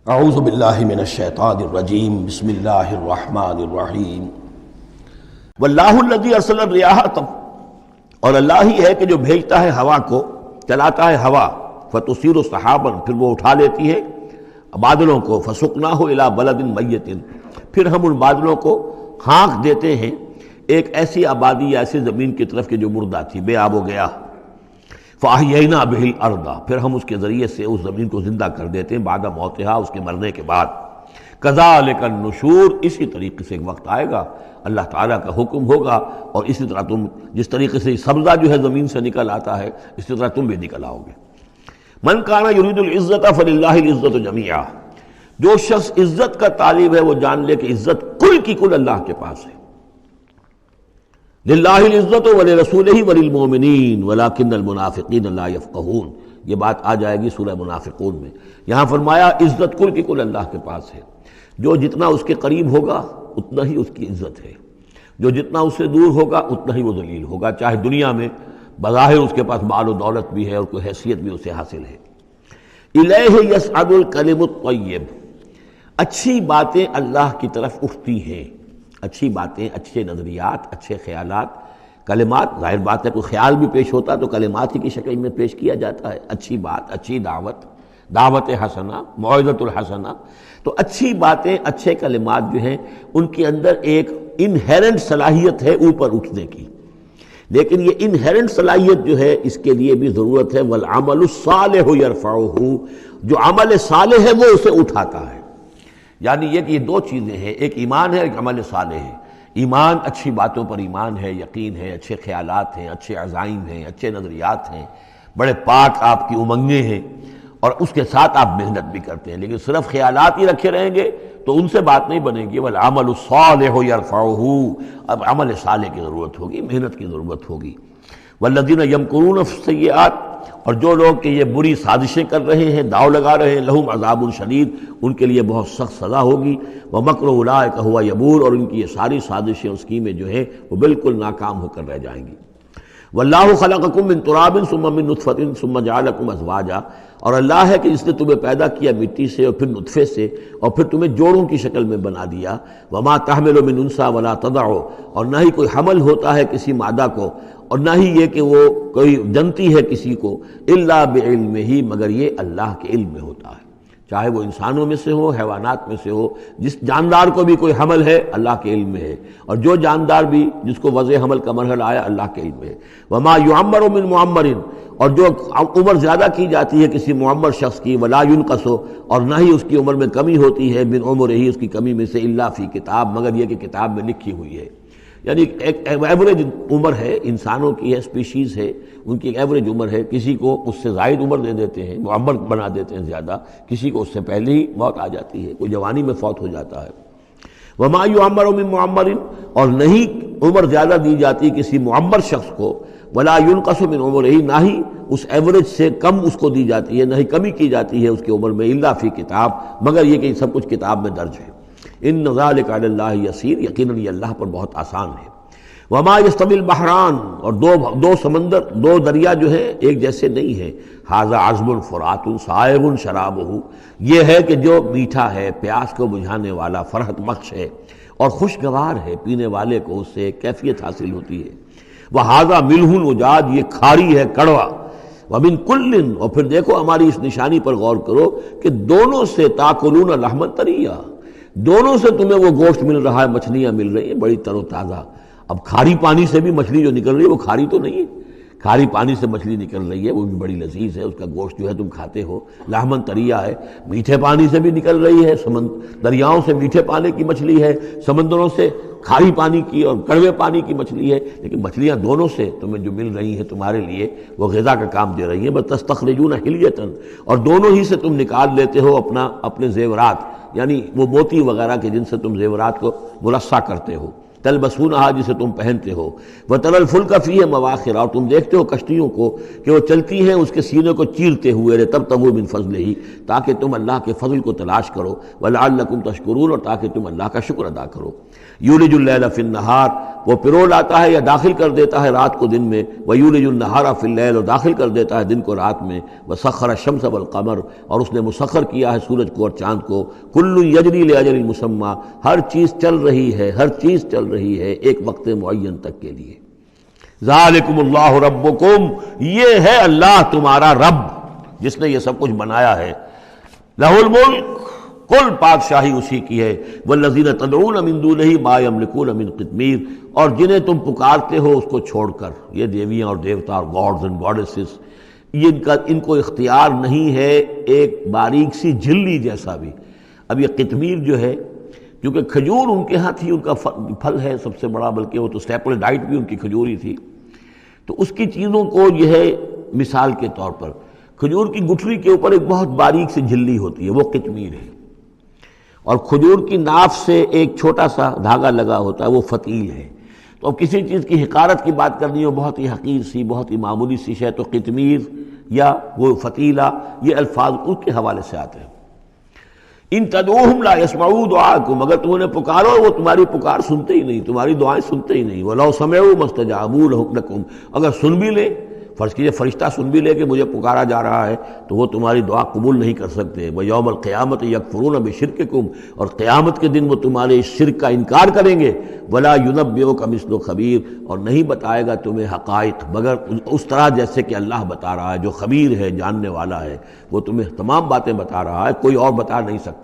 اعوذ باللہ من الشیطان الرجیم بسم اللہ الرحمن الرحیم واللہ الذی ارسل الرياح اور اللہ ہی ہے کہ جو بھیجتا ہے ہوا کو، چلاتا ہے ہوا فتصیر سحابا، پھر وہ اٹھا لیتی ہے بادلوں کو، فسقناہ الی بلد میت، پھر ہم ان بادلوں کو ہانک دیتے ہیں ایک ایسی آبادی یا ایسی زمین کی طرف کہ جو مردہ تھی، بے آب و گیا، فاحیینا بہ الارض، پھر ہم اس کے ذریعے سے اس زمین کو زندہ کر دیتے ہیں بعد موتہا، اس کے مرنے کے بعد۔ کذالک النشور، اسی طریقے سے ایک وقت آئے گا، اللہ تعالیٰ کا حکم ہوگا اور اسی طرح تم جس طریقے سے سبزہ جو ہے زمین سے نکل آتا ہے اسی طرح تم بھی نکل آؤ گے۔ من کان یرید العزت فللہ العزت جمیعا، جو شخص عزت کا طالب ہے وہ جان لے کہ عزت کل کی کل اللہ کے پاس ہے۔ للہ العزت ولرسولہ وللمؤمنین ولکن المنافقین لا یفقہون، یہ بات آ جائے گی سورہ منافقون میں۔ یہاں فرمایا عزت کل کی کل اللہ کے پاس ہے، جو جتنا اس کے قریب ہوگا اتنا ہی اس کی عزت ہے، جو جتنا اس سے دور ہوگا اتنا ہی وہ ذلیل ہوگا، چاہے دنیا میں بظاہر اس کے پاس مال و دولت بھی ہے اور کوئی حیثیت بھی اسے حاصل ہے۔ الیہ یصعد الکلم الطیب، اچھی باتیں اللہ کی طرف اٹھتی ہیں، اچھی باتیں، اچھے نظریات، اچھے خیالات، کلمات، ظاہر بات ہے کوئی خیال بھی پیش ہوتا تو کلمات ہی کی شکل میں پیش کیا جاتا ہے، اچھی بات، اچھی دعوت، دعوت حسنہ، موعظۃ الحسنہ، تو اچھی باتیں، اچھے کلمات جو ہیں ان کے اندر ایک انہیرنٹ صلاحیت ہے اوپر اٹھنے کی، لیکن یہ انہیرنٹ صلاحیت جو ہے اس کے لیے بھی ضرورت ہے والعمل الصالح یرفعہ، جو عمل صالح ہے وہ اسے اٹھاتا ہے۔ یعنی یہ کہ یہ دو چیزیں ہیں، ایک ایمان ہے، ایک عمل صالح ہے۔ ایمان اچھی باتوں پر ایمان ہے، یقین ہے، اچھے خیالات ہیں، اچھے عزائم ہیں، اچھے نظریات ہیں، بڑے پاک آپ کی امنگیں ہیں، اور اس کے ساتھ آپ محنت بھی کرتے ہیں، لیکن صرف خیالات ہی رکھے رہیں گے تو ان سے بات نہیں بنے گی۔ والعمل الصالح یرفعہ، اب عمل صالح کی ضرورت ہوگی، محنت کی ضرورت ہوگی۔ والذین یمکرون فی السیئات، اور جو لوگ کہ یہ بری سازشیں کر رہے ہیں، داؤ لگا رہے ہیں، لہم عذاب شدید، ان کے لیے بہت سخت سزا ہوگی۔ ومکر اولئک ھو یبور، اور ان کی یہ ساری سازشیں اور اسکیمیں جو ہیں وہ بالکل ناکام ہو کر رہ جائیں گی۔ واللہ خلقکم من تراب ثم من نطفۃ ثم جعلکم ازواجا، اور اللہ ہے کہ جس نے تمہیں پیدا کیا مٹی سے اور پھر نطفے سے اور پھر تمہیں جوڑوں کی شکل میں بنا دیا۔ وما تحمل من انثی ولا تضع، اور نہ ہی کوئی حمل ہوتا ہے کسی مادہ کو اور نہ ہی یہ کہ وہ کوئی جنتی ہے کسی کو، الا بعلمہ، مگر یہ اللہ کے علم میں ہوتا ہے، چاہے وہ انسانوں میں سے ہو، حیوانات میں سے ہو، جس جاندار کو بھی کوئی حمل ہے اللہ کے علم میں ہے، اور جو جاندار بھی جس کو وضع حمل کا مرحلہ آیا اللہ کے علم میں ہے۔ وما یعمر من معمر، اور جو عمر زیادہ کی جاتی ہے کسی معمر شخص کی، ولا ینقص، اور نہ ہی اس کی عمر میں کمی ہوتی ہے، من عمرہ، اس کی کمی میں سے، الا فی کتاب، مگر یہ کہ کتاب میں لکھی ہوئی ہے۔ یعنی ایک ایوریج عمر ہے انسانوں کی، ہے اسپیشیز ہے، ان کی ایک ایوریج عمر ہے، کسی کو اس سے زائد عمر دے دیتے ہیں، معمر بنا دیتے ہیں زیادہ، کسی کو اس سے پہلے ہی موت آ جاتی ہے، کوئی جوانی میں فوت ہو جاتا ہے۔ وما یعمر من معمر، اور نہیں عمر زیادہ دی جاتی کسی معمر شخص کو، ولا ینقص من عمرہ، نہ ہی اس ایوریج سے کم اس کو دی جاتی ہے، نہ ہی کمی کی جاتی ہے اس کی عمر میں، الا فی کتاب، مگر یہ کہ سب کچھ کتاب میں درج ہے۔ ان ذلک علی اللہ یسیر، یقیناً یہ اللہ پر بہت آسان ہے۔ وما یستوی البحران، اور دو سمندر، دو دریا جو ہے ایک جیسے نہیں ہیں۔ ھذا عذب فرات سائغ شرابہ، یہ ہے کہ جو میٹھا ہے، پیاس کو بجھانے والا، فرحت بخش ہے اور خوشگوار ہے، پینے والے کو اس سے ایک کیفیت حاصل ہوتی ہے۔ وھذا ملح اجاج، یہ کھاری ہے، کڑوا۔ ومن کل، اور پھر دیکھو ہماری اس نشانی پر غور کرو کہ دونوں سے تاکلون لحما طریا، دونوں سے تمہیں وہ گوشت مل رہا ہے، مچھلیاں مل رہی ہیں بڑی تر و تازہ۔ اب کھاری پانی سے بھی مچھلی جو نکل رہی ہے وہ کھاری تو نہیں ہے، کھاری پانی سے مچھلی نکل رہی ہے وہ بھی بڑی لذیذ ہے، اس کا گوشت جو ہے تم کھاتے ہو، لحمن طریا ہے۔ میٹھے پانی سے بھی نکل رہی ہے، دریاؤں سے میٹھے پانی کی مچھلی ہے، سمندروں سے کھاری پانی کی اور کڑوے پانی کی مچھلی ہے، لیکن مچھلیاں دونوں سے تمہیں جو مل رہی ہیں تمہارے لیے وہ غذا کا کام دے رہی ہیں۔ بس تستخرجون حلیۃ، اور دونوں ہی سے تم نکال لیتے ہو اپنے زیورات، یعنی وہ موتی وغیرہ کے جن سے تم زیورات کو مرصع کرتے ہو۔ تلبسونہا جسے تم پہنتے ہو، وتری الفلک فیہ مواخر اور تم دیکھتے ہو کشتیوں کو کہ وہ چلتی ہیں اس کے سینے کو چیرتے ہوئے، لتبتغوا من فضلہ تاکہ تم اللہ کے فضل کو تلاش کرو، ولعلکم تشکرون اور تاکہ تم اللہ کا شکر ادا کرو۔ یولج اللیل فی النہار وہ پرو لاتا ہے یا داخل کر دیتا ہے رات کو دن میں، ویولج النہار فی اللیل اور داخل کر دیتا ہے دن کو رات میں، وسخر الشمس والقمر اور اس نے مسخر کیا ہے سورج کو اور چاند کو، کل یجری لاجل مسمى ہر چیز چل رہی ہے، ہر چیز چل رہی ہے ایک وقت معین تک کے لیے۔ ذالکم اللہ ربکم یہ ہے اللہ تمہارا رب جس نے یہ سب کچھ بنایا ہے، لہ الملک کل بادشاہی اسی کی ہے، والذین تدعون من دونہ ما یملکون من قطمیر اور جنہیں تم پکارتے ہو اس کو چھوڑ کر، یہ دیویاں اور دیوتا اور گاڈز اینڈ گاڈیسز، ان کو اختیار نہیں ہے ایک باریک سی جھلی جیسا بھی۔ اب یہ قطمیر جو ہے کیونکہ کھجور ان کے ہاں تھی، ان کا پھل ہے سب سے بڑا، بلکہ وہ تو اسٹیپل ڈائٹ بھی ان کی کھجور ہی تھی، تو اس کی چیزوں کو یہ ہے مثال کے طور پر کھجور کی گٹھلی کے اوپر ایک بہت باریک سی جھلی ہوتی ہے، وہ قطمیر ہے، اور کھجور کی ناف سے ایک چھوٹا سا دھاگا لگا ہوتا ہے، وہ فتیل ہے۔ تو اب کسی چیز کی حقارت کی بات کرنی ہو، بہت ہی حقیر سی، بہت ہی معمولی سی شے، تو قطمیر یا وہ فتیلہ یہ الفاظ اس کے حوالے سے آتے ہیں۔ ان تدعوہم لا یسمعوا دعاءکم اگر تم انہیں پکارو وہ تمہاری پکار سنتے ہی نہیں، تمہاری دعائیں سنتے ہی نہیں، وَلَوْ سَمِعُوا مَا اسْتَجَابُوا لَكُمْ اگر سن بھی لے، فرض کیجئے فرشتہ سن بھی لے کہ مجھے پکارا جا رہا ہے، تو وہ تمہاری دعا قبول نہیں کر سکتے۔ وَيَوْمَ الْقِيَامَةِ يَكْفُرُونَ بِشِرْكِكُمْ اور قیامت کے دن وہ تمہارے اس شرک کا انکار کریں گے۔ وَلَا يُنَبِّئُكَ مِثْلُ خَبِيرٍ اور نہیں بتائے گا تمہیں حقائق مگر اس طرح جیسے کہ اللہ بتا رہا ہے، جو خبیر ہے، جاننے والا ہے، وہ تمہیں تمام باتیں بتا رہا ہے، کوئی اور بتا نہیں سکتا۔